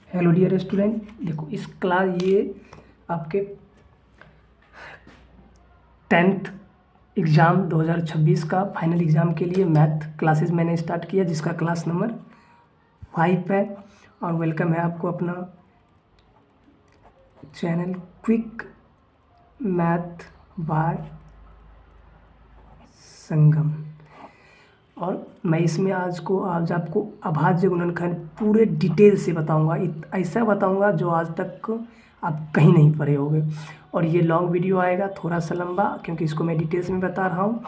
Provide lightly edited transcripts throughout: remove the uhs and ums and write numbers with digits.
Hello dear student, देखो इस class ये आपके 10th एग्ज़ाम 2026 का फाइनल एग्ज़ाम के लिए मैथ क्लासेस मैंने स्टार्ट किया, जिसका क्लास नंबर 5 है। और वेलकम है आपको अपना चैनल क्विक मैथ बाय संगम। और मैं इसमें आज आपको अभाज्य गुणनखंड पूरे डिटेल से बताऊंगा। ऐसा बताऊंगा जो आज तक आप कहीं नहीं पढ़े होंगे। और ये लॉन्ग वीडियो आएगा, थोड़ा सा लंबा, क्योंकि इसको मैं डिटेल्स में बता रहा हूँ।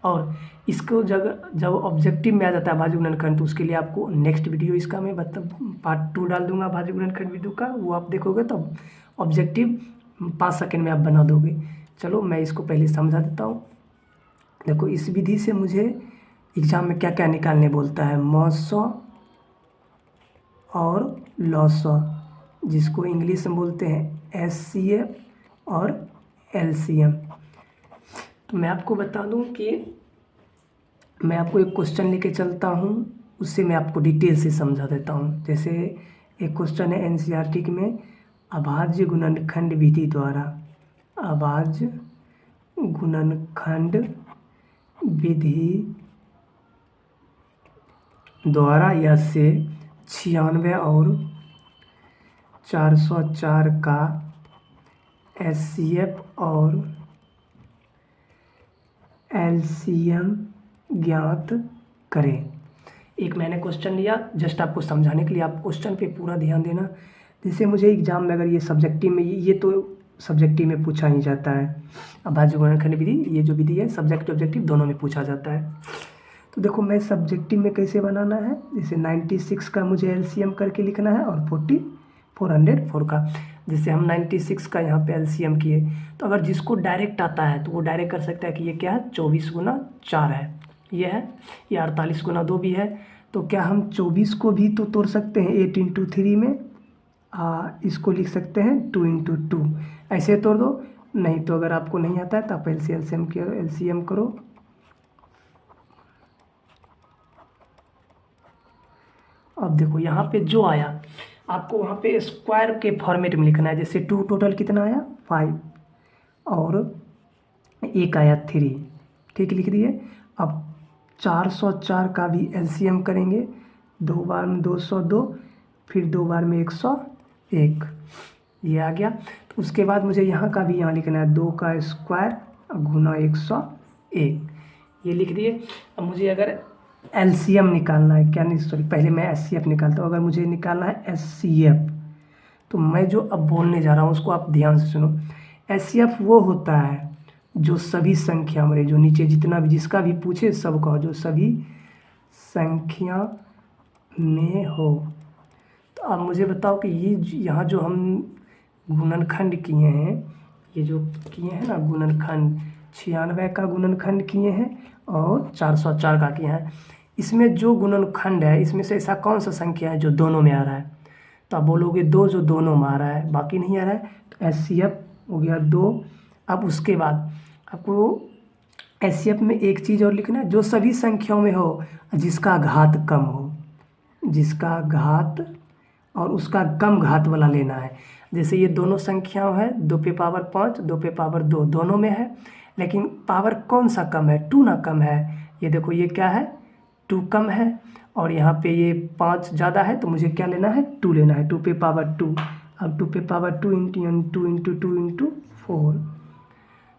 और इसको जब ऑब्जेक्टिव में आ जाता है अभाज्य गुणनखंड, तो उसके लिए आपको नेक्स्ट वीडियो इसका मैं पार्ट 2 डाल दूंगा अभाज्य गुणनखंड वीडियो का। वो आप देखोगे तब ऑब्जेक्टिव 5 सेकेंड में आप बना दोगे। चलो मैं इसको पहले समझा देता हूँ। देखो इस विधि से मुझे एग्ज़ाम में क्या क्या निकालने बोलता है, मौसौ और लॉसौ, जिसको इंग्लिश में बोलते हैं SCF और LCM। तो मैं आपको बता दूं कि मैं आपको एक क्वेश्चन लेके चलता हूं, उससे मैं आपको डिटेल से समझा देता हूं। जैसे एक क्वेश्चन है NCERT में, अभाज्य गुणनखंड विधि द्वारा, अभाज्य गुणनखंड विधि द्वारा यह से 96 और 404 का SCF और LCM ज्ञात करें। एक मैंने क्वेश्चन लिया जस्ट आपको समझाने के लिए, आप क्वेश्चन पे पूरा ध्यान देना। जैसे मुझे एग्जाम में अगर ये सब्जेक्टिव में, ये तो सब्जेक्टिव में पूछा ही जाता है, अभाज्य गुणनखंड विधि, ये जो विधि है सब्जेक्टिव ऑब्जेक्टिव दोनों में पूछा जाता है। तो देखो मैं सब्जेक्टिव में कैसे बनाना है, जैसे 96 का मुझे LCM करके लिखना है और 404 का। जैसे हम 96 का यहाँ पे LCM किए, तो अगर जिसको डायरेक्ट आता है तो वो डायरेक्ट कर सकता है कि ये क्या है, 24 गुना 4 है, ये है, ये 48 गुना 2 भी है। तो क्या हम 24 को भी तो तोड़ सकते हैं 8 इंटू 3 में, इसको लिख सकते हैं 2 इंटू 2, ऐसे तोड़ दो। नहीं तो अगर आपको नहीं आता है तो आप LCM करो। अब देखो यहाँ पे जो आया आपको वहाँ पे स्क्वायर के फॉर्मेट में लिखना है। जैसे 2 टोटल कितना आया 5 और 1 आया 3, ठीक लिख दिए। अब 404 का भी LCM करेंगे, 2 बार में 202, फिर 2 बार में 101, ये आ गया। तो उसके बाद मुझे यहाँ का भी यहाँ लिखना है 2 का स्क्वायर गुना 101, ये लिख दिए। अब मुझे अगर LCM निकालना है, क्या नहीं सॉरी, पहले मैं SCF निकालता हूँ। अगर मुझे निकालना है SCF, तो मैं जो अब बोलने जा रहा हूँ उसको आप ध्यान से सुनो। SCF वो होता है जो सभी संख्या मेरे, जो नीचे जितना भी जिसका भी पूछे सबका, जो सभी संख्या में हो। तो अब मुझे बताओ कि ये यहाँ जो हम गुणनखंड किए हैं, ये जो किए हैं ना गुणनखंड, 96 का गुणनखंड किए हैं और 404 का किए हैं, इसमें जो गुणनखंड है इसमें से ऐसा कौन सा संख्या है जो दोनों में आ रहा है? तो आप बोलोगे 2, जो दोनों में आ रहा है, बाकी नहीं आ रहा है। तो SCF हो गया 2। अब उसके बाद आपको SCF में एक चीज़ और लिखना है, जो सभी संख्याओं में हो जिसका घात कम हो, जिसका घात और उसका कम घात वाला लेना है। जैसे ये दोनों संख्याओं है, 2 पे पावर 5, 2 पे पावर 2 दोनों में है, लेकिन पावर कौन सा कम है, 2 ना कम है। ये देखो ये क्या है, 2 कम है, और यहाँ पे ये 5 ज़्यादा है, तो मुझे क्या लेना है, 2 लेना है, 2 पे पावर 2। अब 2 पे पावर 2 इंटू 2 इंटू 4,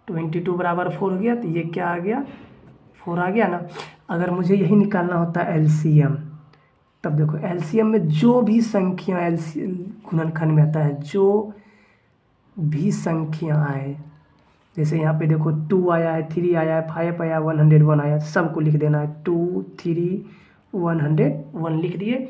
22 बराबर 4 हो गया। तो ये क्या आ गया, 4 आ गया ना। अगर मुझे यही निकालना होता है LCM, तब देखो LCM में जो भी संख्या गुणनखंड में आता है, जो भी संख्या आए, जैसे यहाँ पे देखो 2 आया है, 3 आया है, 5 आया, 101 आया, सबको लिख देना है, 2 3 101 लिख दिए।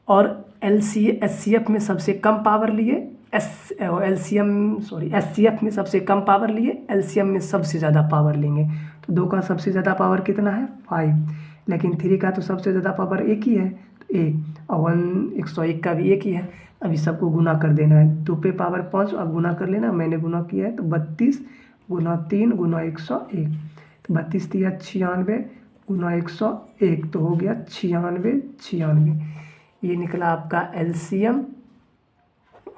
और SCF में सबसे कम पावर लिए, SCF में सबसे कम पावर लिए, LCM में सबसे ज़्यादा पावर लेंगे। तो 2 का सबसे ज़्यादा पावर कितना है 5, लेकिन 3 का तो सबसे ज़्यादा पावर 1 ही है, तो 1, और 101 का भी 1 ही है। अभी सबको गुना कर देना है, 2 पे पावर 5, अब गुना कर लेना, मैंने गुना किया है। तो 32 गुना 3 गुना 101, तो 32 दिया 96 गुना 101, तो हो गया 96। ये निकला आपका LCM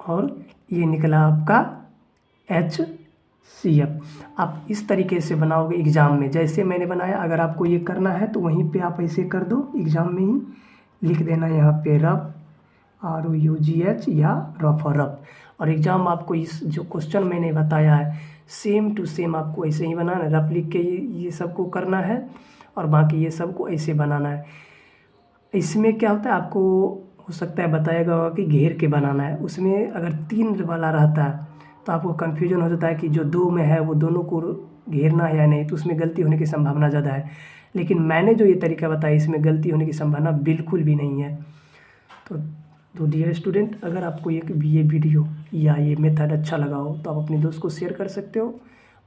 और ये निकला आपका HCF। आप इस तरीके से बनाओगे एग्ज़ाम में, जैसे मैंने बनाया। अगर आपको ये करना है तो वहीं पे आप ऐसे कर दो, एग्ज़ाम में ही लिख देना यहाँ पे रफ, ROUGH या रफ और रफ। और एग्ज़ाम आपको इस जो क्वेश्चन मैंने बताया है सेम टू सेम आपको ऐसे ही बनाना है। रफ लिख के ये सबको करना है और बाकी ये सबको ऐसे बनाना है। इसमें क्या होता है, आपको हो सकता है बताएगा होगा कि घेर के बनाना है। उसमें अगर 3 वाला रहता है तो आपको कन्फ्यूजन हो जाता है कि जो 2 में है वो दोनों को घेरना है या नहीं, तो उसमें गलती होने की संभावना ज़्यादा है। लेकिन मैंने जो ये तरीका बताया इसमें गलती होने की संभावना बिल्कुल भी नहीं है। तो डियर स्टूडेंट, अगर आपको ये वीडियो या ये मेथड अच्छा लगा हो तो आप अपने दोस्त को शेयर कर सकते हो।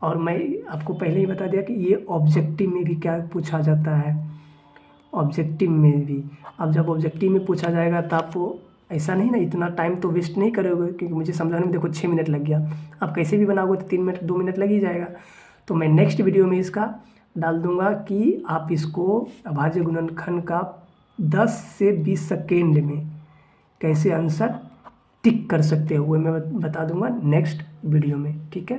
और मैं आपको पहले ही बता दिया कि ये ऑब्जेक्टिव में भी क्या पूछा जाता है, ऑब्जेक्टिव में भी। अब जब ऑब्जेक्टिव में पूछा जाएगा तो आपको ऐसा नहीं ना, इतना टाइम तो वेस्ट नहीं करोगे, क्योंकि मुझे समझाने में देखो 6 मिनट लग गया। आप कैसे भी बनाओगे तो 3 मिनट 2 मिनट लग ही जाएगा। तो मैं नेक्स्ट वीडियो में इसका डाल दूँगा कि आप इसको अभाज्य गुणनखंड का 10 से 20 सेकेंड में कैसे आंसर टिक कर सकते हो, वो मैं बता दूंगा नेक्स्ट वीडियो में। ठीक है,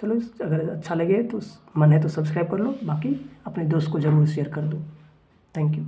चलो, अगर अच्छा लगे तो मन है तो सब्सक्राइब कर लो, बाकी अपने दोस्त को ज़रूर शेयर कर दो। Thank you.